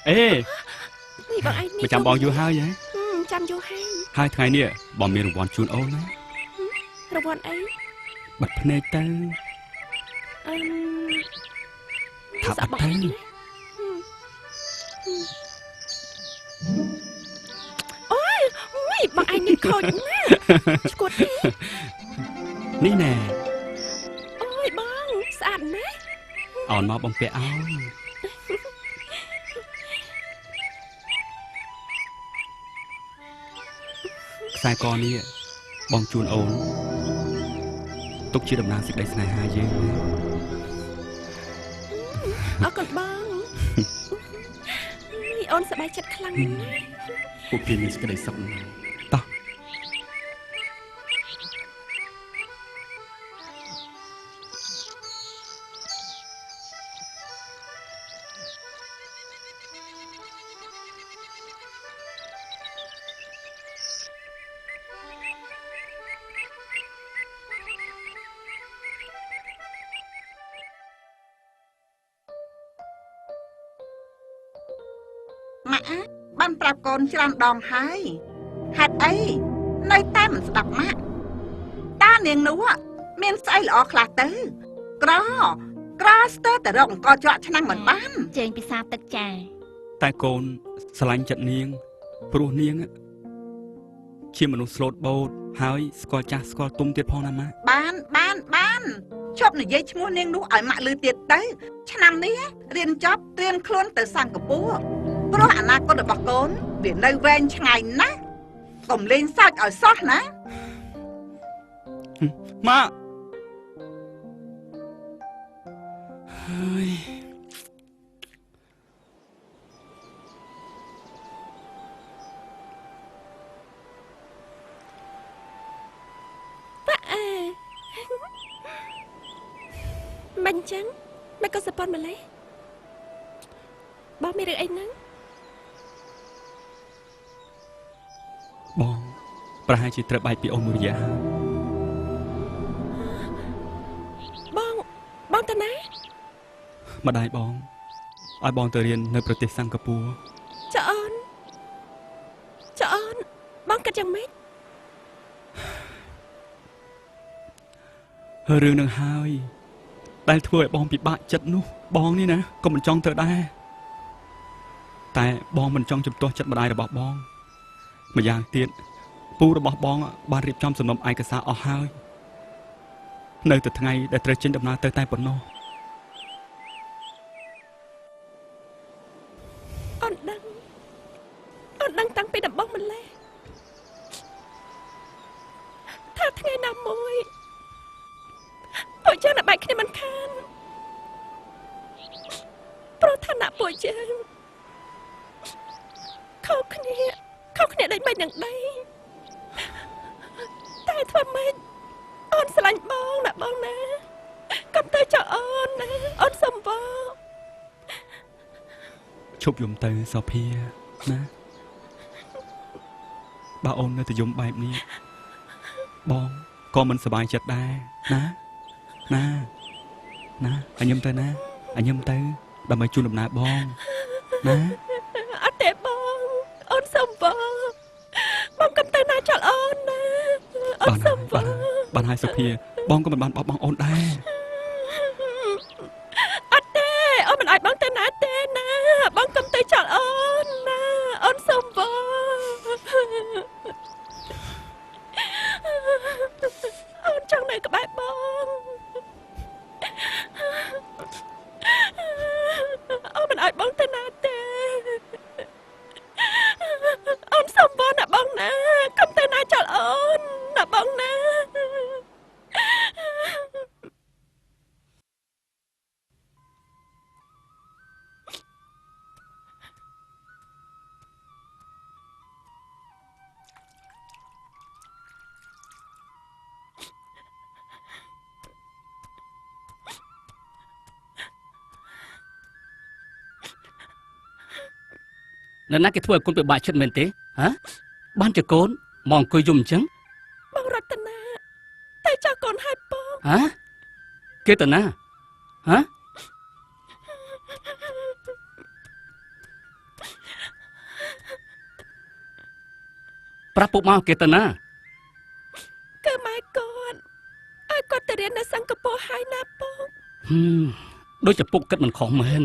เอ๊นี่บอกไอ้นี่มาจำบองอยู่ហើយហ៎จำอยู่ហើយថ្ងៃនេះបងមានរង្វាន់ជូនអូនណារង្វាន់អីបាត់ភ្នែកទៅថាបាត់ទៅអូយមីបងឯងនេះខូចណាស់ស្គួតទេនេះណែអូយបងស្អាតណាស់អូនមកបំពាក់ឲ្យខ្សែកនេះបងជូនអូនទុកជាតំណាងសេចក្តីស្នេហាយើងអរគុណបងនេះអូនសប្បាយចិត្តខ្លាំងណាស់ពួកគេមានសេចក្តីសុខណាស់តោះម៉ាក់បានប្រាប់កូនច្រើនដងហើយហេតុអីនៅតែមិនស្ដាប់ម៉ាក់តានាងនោះមានស្អីល្អខ្លះទៅក្រស្ទើរតែរកអង្គច្រកឆ្នាំងមិនបានជើងពិសាទឹកចាតែកូនស្រឡាញ់ចិត្តនាងព្រោះនាងជាមនុស្សស្លូតបូតហើយស្គាល់ចាស់ស្គាល់ទុំទៀតផងណាម៉ាក់បានជប់និយាយឈ្មោះនាងនោះឲ្យម៉ាក់ឮទៀតទៅឆ្នាំនេះរៀនចប់ត្រៀមខ្លួនទៅសិង្ហបុរីព្រោះអនាគតរបស់កូនវានៅវែងឆ្ងាយណាស់កុំលេងសើចឲ្យសោះណាម៉ាក់ហើយប៉ាមិនចឹងមិនក៏សប៉ុនម្លេះបងមានរឿងអីហ្នឹងបងប្រហែលជាត្រូវបែកពីអូនមួយរយៈហើយបងតាណាម្ដាយបងឲ្យបងទៅរៀននៅប្រទេសសិង្ហបុរីចាអូនបងគិតយ៉ាងម៉េចរឿងនឹងហើយដែលធ្វើឲ្យបងពិបាកចិត្តនោះបងនេះណាក៏មិនចង់ទៅដែរតែបងមិនចង់ជំទាស់ចិត្តម្ដាយរបស់បងម្យ៉ាងទៀតពូរបស់បងបានរៀបចំសំណុំឯកសារអស់ហើយនៅតែថ្ងៃដែលត្រូវចេញដំណើរទៅតែប៉ុណ្ណោះអូនដឹងតាំងពីដំបូងម្លេះថាថ្ងៃណាមួយពួកយើងនឹងបែកគ្នាមិនខានព្រោះឋានៈពួកយើងខុសគ្នាដូចបីនឹងដីតែធ្វើម៉េចអូនស្រឡាញ់បងណាបងណាកុំទៅចោលអូនណាអូនសំវឈប់យំទៅសូភាណាបើអូននៅតែយំបែបនេះបងក៏មិនសប្បាយចិត្តដែរណាអញញឹមទៅណាអញញឹមទៅដើម្បីជូនដំណើរបងណាអត់ទេបងអូនសំវបងកុំទៅណាចោលអូនណាអូនសំវបានហើយសុភាបងក៏មិនបានបោះបង់អូនដែរអត់ទេអូនមិនឲ្យបងទៅណាទេណាបងកុំទៅចោលអូនណាអូនសំវអូនចង់នៅក្បែរបងអូនមិនឲ្យបងទៅណាទេអូនសំវណាបងណាកុំទៅណាចោលអូនណាបងណានៅណាគេធ្វើឲ្យកូនពិបាកចិត្តមែនទេហ៎បានជាកូនមកអង្គុយយំអញ្ចឹងបងរតនាតែចោះកូនហើយបងហ៎គេទៅណាហ៎ ប្រាប់ពុកមកគេទៅណា គឺម៉ែគាត់ឲ្យគាត់ទៅរៀននៅសិង្ហបុរីហើយណាបង ដូចជាពុកគិតមិនខុសមែន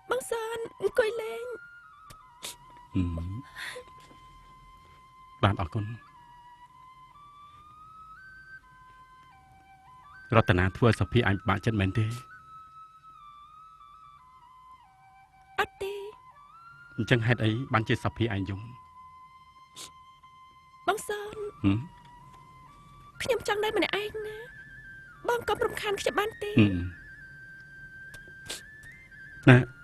បងសានអង្គុយលេង បានអរគុណរតនាធ្វើសុភីអញពិបាកចិត្តមែនទេ អត់ទេ អញ្ចឹងហេតុអីបានជាសុភីអញយំ បងសានខ្ញុំចង់នៅម្នាក់ឯងណាបងកុំរំខានខ្ញុំបានទេ ណា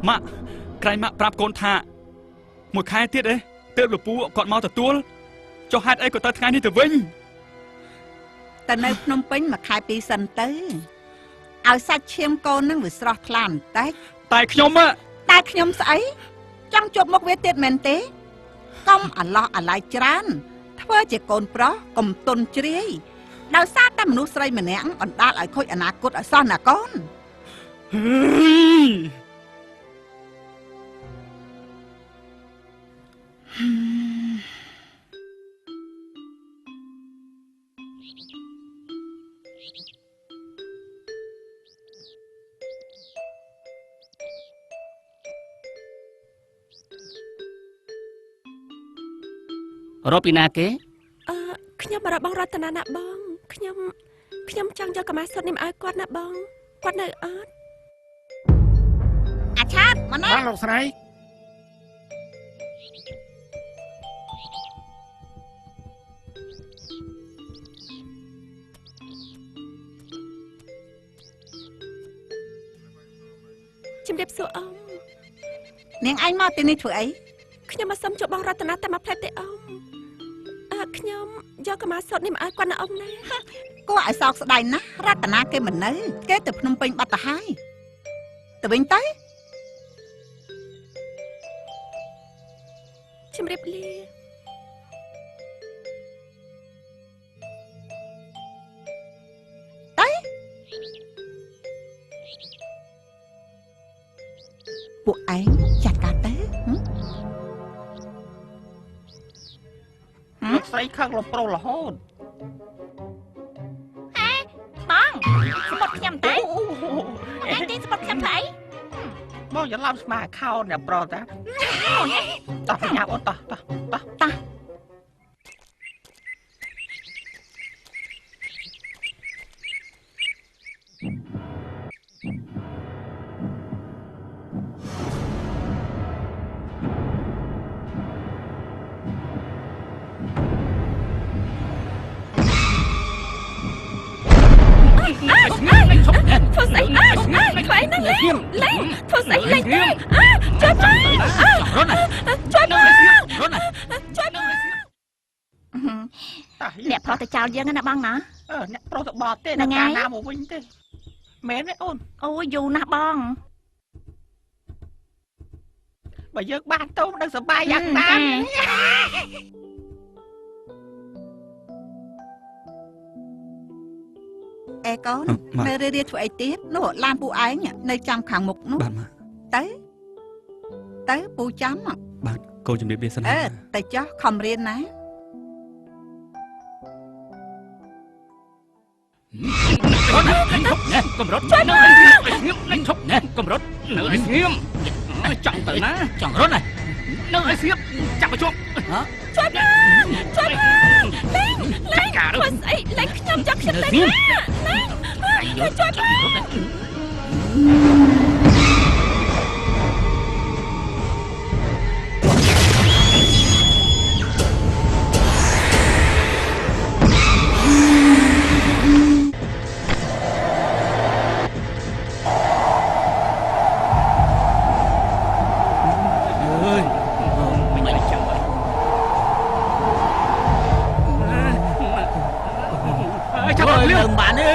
ម៉ាក់ក្រែងម៉ាក់ប្រាប់កូនថាមួយខែទៀតទេទើបលពូគាត់មកទទួលចុះហេតុអីក៏ទៅថ្ងៃនេះទៅវិញ តែនៅភ្នំពេញមួយខែពីរសិនទៅឲ្យសាច់ឈាមកូននឹងវាស្រស់ថ្លាបន្តិច តែខ្ញុំ តែខ្ញុំស្អីចង់ជួបមុខវាទៀតមែនទេកុំអាឡោះអាឡៃច្រើនធ្វើជាកូនប្រុសកុំទុនជ្រាយដោយសារតែមនុស្សស្រីម្នាក់បណ្ដាលឲ្យខូចអនាគតឲ្យសោះណាកូន រកពីណាគេ ខ្ញុំរកបងរតនាណាបងខ្ញុំចង់យកកម្មាសុទ្ធនេះមកឲ្យគាត់ណាបងគាត់នៅអត់ អាឆាតមកណា បានលោកស្រី ជំរាបសួរអ៊ំ នាងឯងមកទីនេះធ្វើអី ខ្ញុំមកសុំជួបបងរតនាតែមកផ្លែតទេអ៊ំខ្ញុំយកកម្មាសុទ្ធនេះមកឲ្យគាត់ណាអ៊ំណា គួរឲ្យសោកស្ដាយណាស់រតនាគេមិននៅគេទៅភ្នំពេញបាត់ទៅហើយទៅវិញទៅ ជំរាបលា ពួកឯងចាត់ការទៅ លោកស្រីខឹងលោកប្រុសរហូត បងសមុទ្រខ្ញុំតែអញទីសមុទ្រខ្ញុំទៅអី បងច្រឡំស្មាខោអ្នកប្រុសតាតោះញ៉ាំអូនតោះ ធ្វើស្អីខ្វែងហ្នឹងលេងធ្វើស្អីលេងទេជួយមក រត់ណា ជួយមក រត់ណា ជួយមក តោះ អ្នកប្រុសទៅចោលយើងណាបងណា អ្នកប្រុសទៅបត់ទេ ហ្នឹង អ្នក ហើយ កាលណាមកវិញទេមែនទេអូន អូយយូរណាស់បង បើយើងបានទៅនឹងសប្បាយយ៉ាងណា អេកូននៅរៀបធ្វើអីទៀតនោះឡានពូឯងនៅចាំខាងមុខនោះ បាទម៉ាក់ ទៅពូចាំ បាទកូនជំរាបលាសិន តែចោះខំរៀនណា រត់ណាកុំរត់នៅឲ្យស្ងៀមឈប់ណែកុំរត់នៅឲ្យស្ងៀមចង់ទៅណាចង់រត់ណានៅឲ្យស្ងៀមចាប់មកជប់ ជួយមកលេងធ្វើស្អីលេងខ្ញុំចង់ខ្ញុំទៅណាលេងជួយមក ចាំលើបានទេ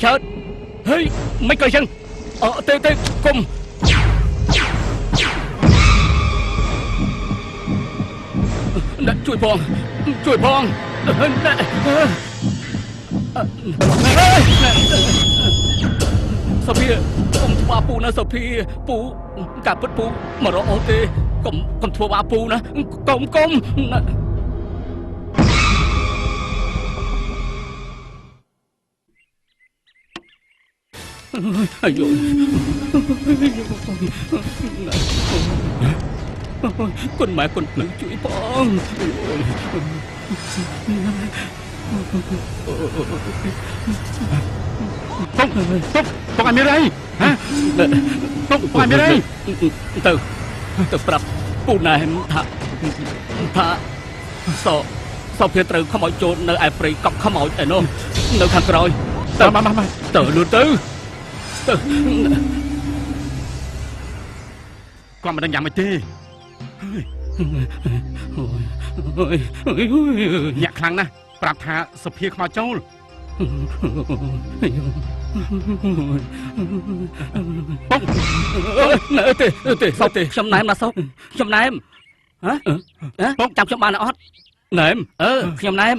ឆើតហេមិនក៏អញ្ចឹងទេគុំអ្នកជួយផងសុភាកុំធ្វើពូណាសុភាពូកាពិតពូមករកអូទេកុំធ្វើបាបពូណាកុំអាយុគុណម៉ែគុណភ្លឺជួយផងពុកអីមានអីហ៎ពុកអីមានអីទៅប្រាប់ពូណែនថាសុភាត្រូវខ្មោចចូលនៅឯព្រៃកប់ខ្មោចឯនោះនៅខាងក្រោយទៅមកទៅលឿនទៅគាត់មិនដឹងយ៉ាងម៉េចទេញាក់ខ្លាំងណាស់ប្រាប់ថាសុភាខ្មោចចូលបងទេសុកទេខ្ញុំណែមណាសុកខ្ញុំណែមហ៎បងចាំខ្ញុំបានអត់ណែមខ្ញុំណែម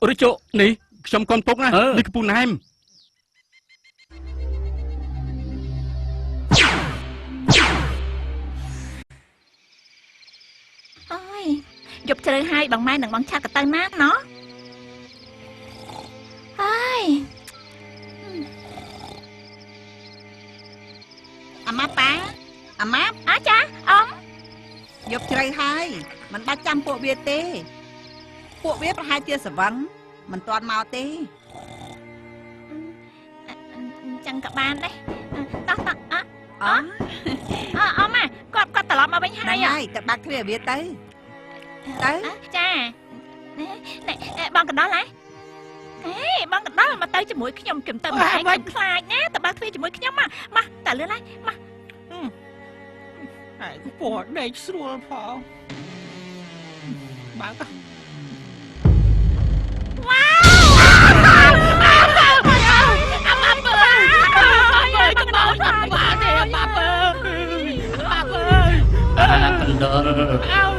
រិជោនេះខ្ញុំកូនពុកណានេះគឺពូណែមអូយយប់ជ្រៅហើយបងម៉ែនឹងបងឆាត់ក៏ទៅណាណោះហើយអាម៉ាប៉ាអាម៉ាអាចាអ៊ំយប់ជ្រៅហើយមិនបាច់ចាំពួកវាទេពួកវាប្រហែលជាស្វឹងមិនទាន់មកទេចឹងក៏បានដែរតោះអ៊ំម៉ាគាត់ត្រឡប់មកវិញហើយទៅបាក់គ្នាវាទៅចាបងកណ្ដោះហ៎បងកណ្ដោះមកទៅជាមួយខ្ញុំទៅម្ដាយខ្ញុំខ្លាចណាទៅបើគ្នាជាមួយខ្ញុំមកតែលឿនហើយមកហើយពណ៌ដេកស្រួលផងបើកវ៉ាវអាម៉ាប់អើយកណ្ដោះបាទទេអាម៉ាប់អើយអាកណ្ដុរ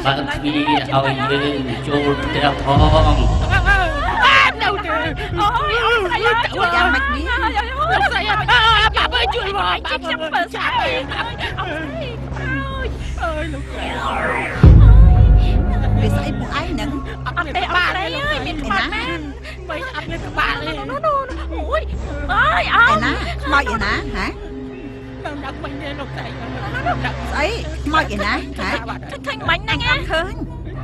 បើកគ្នាឲ្យយើងចូលផ្ទះផងនៅទេអូយអត់ស្អីទៅយ៉ាងម៉េចនេះអត់ស្អីបាប់អើយជួយមកខ្ញុំបើស្អីអត់ស្អីអើយលោកវាស្អីពួកឯងហ្នឹងអត់ទេបាក់ទេអើយមានខ្មោចណាមិនអត់មានបាក់ទេអូយអើយអើយណាខ្មោចឯណាហ៎ដាក់មិញទេលោកតែស្អីខ្មោចឯណាហ៎ឃើញមិញហ្នឹងណាឃើញ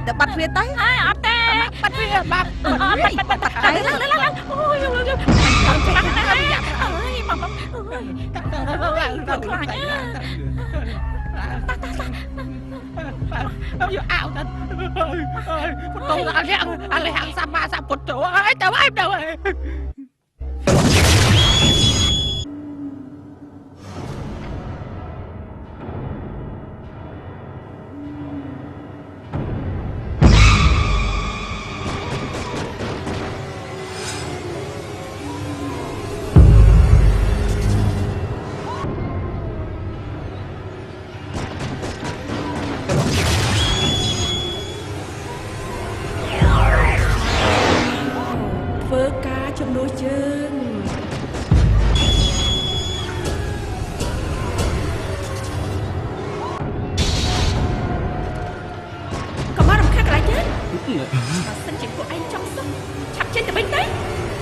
ទៅបាត់វាទៅអត់ទេបាត់វាបាត់ទៅអូយចាំបាត់អើយមកអើយទៅខ្លាចយកអោទៅបន្ទោអាលះសម្មាសម្ពុទ្ធអើយទៅអើយ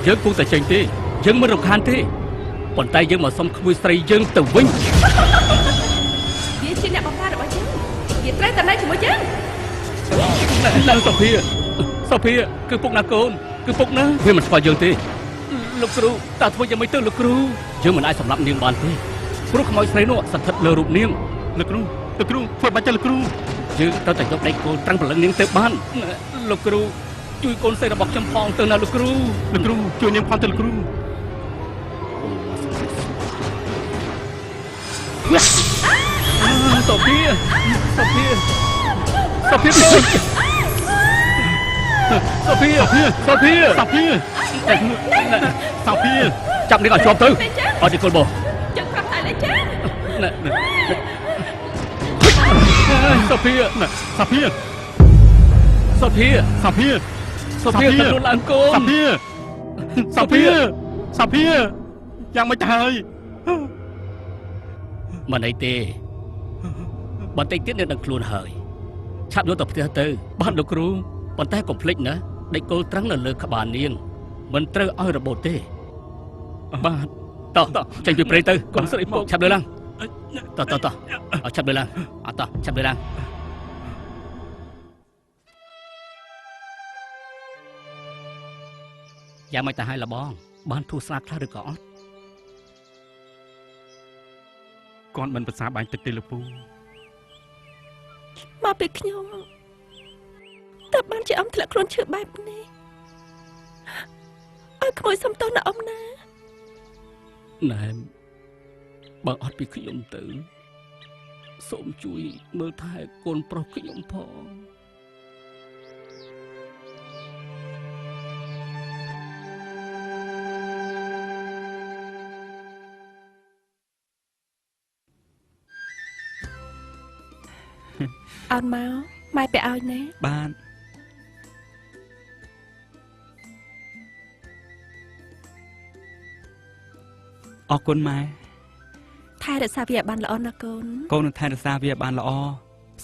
យើងគួរតែចេញទេយើងមិនរំខានទេប៉ុន្តែយើងមកសុំក្មួយស្រីយើងទៅវិញវាជាអ្នកបម្រើរបស់យើងវាត្រូវតែនៅជាមួយយើងនៅសុភាគឺពុកណាកូនគឺពុកណាវាមិនស្គាល់យើងទេលោកគ្រូតើធ្វើយ៉ាងម៉េចទៅលោកគ្រូយើងមិនអាចសម្លាប់នាងបានទេព្រោះខ្មោចស្រីនោះស្ថិតលើរូបនាងលោកគ្រូធ្វើបាច់ទៅលោកគ្រូយើងត្រូវតែយកដៃគោលត្រឹងព្រលឹងនាងទៅបានលោកគ្រូជួយកូនស្រីរបស់ខ្ញុំផងទៅណាលោកគ្រូជួយនាងផងទៅលោកគ្រូសុភា សាភីសាភីសាភីសាភីចាប់នេះឲ្យជាប់ទៅអត់ទេកូនបង ចឹងប្រាប់តែលេចា សាភីសាភីសាភីសាភីសាភីទៅឡើងកូនសាភីសាភីយ៉ាងមិនទៅហើយមិនអីទេបន្តិចទៀតនឹងដឹងខ្លួនហើយឆាប់យកទៅផ្ទះទៅបានលោកគ្រូប៉ុន្តែកុំភ្លេចណាដេកគោលត្រឹងនៅលើក្បាលនាងមិនត្រូវឲ្យរបូតទេបាទតោះចេញពីព្រៃទៅកូនស្រីពកឆាប់លើឡើងតោះឲ្យឆាប់លើឡើងអត់តោះឆាប់លើឡើងយ៉ាងមិនទៅឲ្យលបងបានធូរស្រាបខ្លះឬក៏អត់គាត់មិនប្រសាបាញ់ទឹកទេលោកពូ មកពីខ្ញុំតើបានជាអំធ្លាក់ខ្លួនឈឺបែបនេះឲ្យក្មួយសុំទោសណាអ៊ំណាណែបើអត់ពីខ្ញុំទៅសូមជួយមើលថែកូនប្រុសខ្ញុំផងអោនមកម៉ែទៅឲ្យណា បានអរគុណម៉ែ ថែរក្សាវាឲ្យបានល្អណាកូនក ូននឹងថែរក្សាវាឲ្យបានល្អ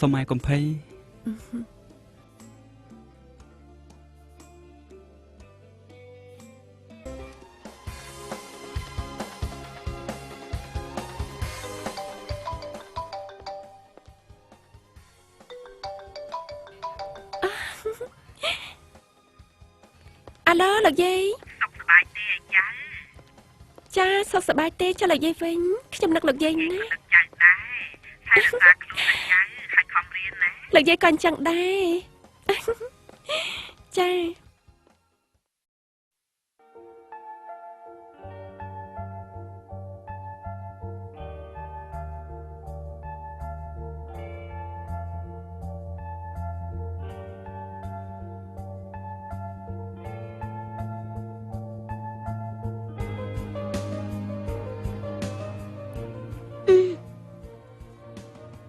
សូមម៉ែកុំភ័យ អាឡូលោកយាយ សុខសប្បាយទេអាចារ្យ ចាសុខសប្បាយទេចាលោកយាយវិញខ្ញុំនឹកលោកយាយណា នឹកចៅដែរថែរក្សាខ្លួនអាចារ្យហើយខំរៀនណា លោកយាយក៏អញ្ចឹងដែរចា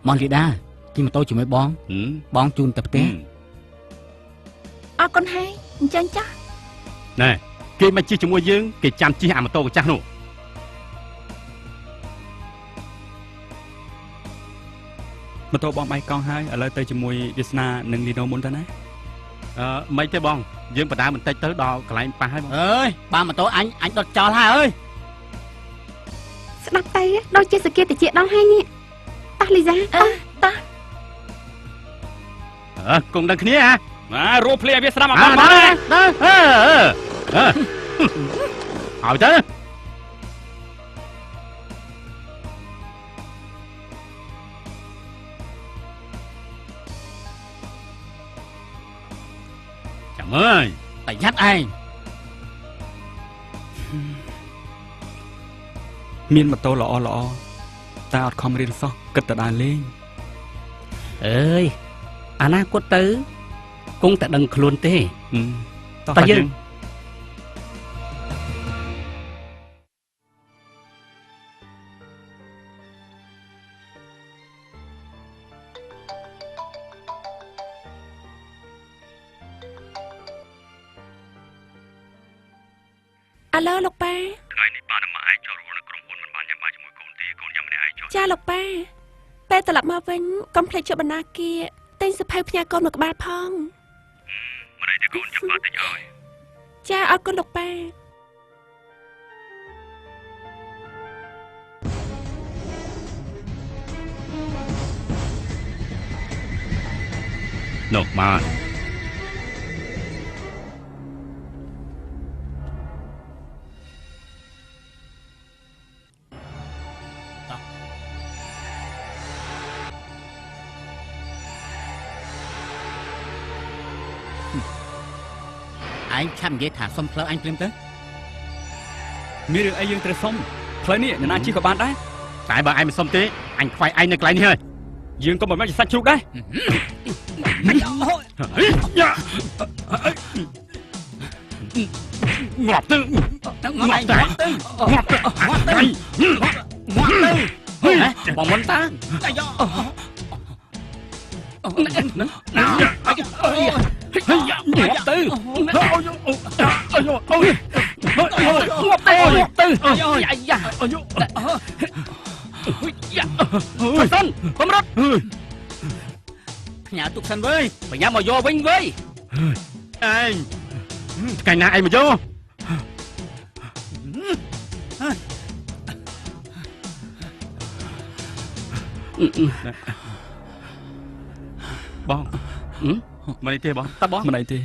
បងលីដាជិះម៉ូតូជាមួយបងជូនទៅផ្ទះ អរគុណហើយអញ្ចឹងចាស់ ណែគេមកជិះជាមួយយើងគេចាំជិះអាម៉ូតូម្ចាស់នោះ ម៉ូតូបងបែកកង់ហើយឥឡូវទៅជាមួយវាសនានិងលីណូមុនទៅណា មិនទេបងយើងបដើបន្តិចទៅដល់កន្លែងប៉ះហើយបង អើយបើម៉ូតូអញដុតចោលហើយអើយ ស្ដាប់ទៅដូចជាសគាតិចដល់ហើយនេះតោះលីសា គង់ដឹងគ្នាហ៎ ណារួភ្លាវាស្ដាប់មក បាន បាន ហើយទៅចាំអើយ ប្រយ័ត្នឯង មានម៉ូតូល្អតែអត់ខំរៀនសោះគិតតែដើរលេង អើយអនាគតទៅគង់តែដឹងខ្លួនទេ តោះ តែយើង អាឡូលោកប៉ា ថ្ងៃនេះបានមកឯងចូលរួមនៅក្រុមហ៊ុនមិនបានញ៉ាំបាយជាមួយកូនទេកូនញ៉ាំម្នាក់ឯងចុះ ចាលោកប៉ាពេលត្រឡប់មកវិញកុំភ្លេចជួបបណ្ណាគារទិញសភៅផ្ញើកូនមកក្បាលផង ម្នាក់ទេកូនចាំបាត់តិចអើយ ចាអរគុណលោកប៉ា នោះបាន ឯងឆាប់និយាយថាសុំផ្លូវអញព្រាមទៅ មានរឿងអីយើងត្រូវសុំផ្លូវនេះអ្នកណាជិះក៏បានដែរ តែបើឯងមិនសុំទេអញខ្វាយឯងនៅកន្លែងនេះហើយ យើងក៏មិនមែនជាសាច់ជ្រូកដែរ យ៉ា ngọt tư ngọt này ngọt tư ngọt tư ngọt tư ngọt tư bọn mình ta ngọt tư Sơn, không đất. Nhà tục sân với. Mày nhá mà vô vinh với. Ê, cái nào mà vô? Bong, mà đây tê bong, ta bong, mà đây tê.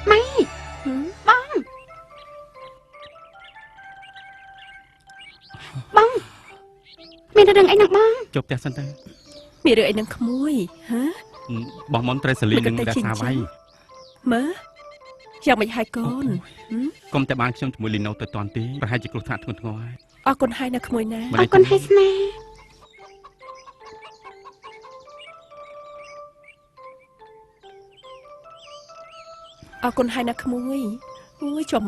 Mày Bong Bongមានរឿងអីនឹងបង ជប់ផ្ទះសិនទៅ មានរឿងអីនឹងក្មួយហ៎ បងមនត្រូវសលីនឹងរក្សាវាយ មើលយ៉ាងមិនហើយកូន កុំតែបានខ្ញុំជាមួយលីណូទៅតាន់ទេប្រហែលជាគ្រោះថ្នាក់ធ្ងន់ធ្ងរហើយ អរគុណហើយណាក្មួយណា អរគុណហើយស្នេហ៍ អរគុណហើយណាក្មួយអូយចំ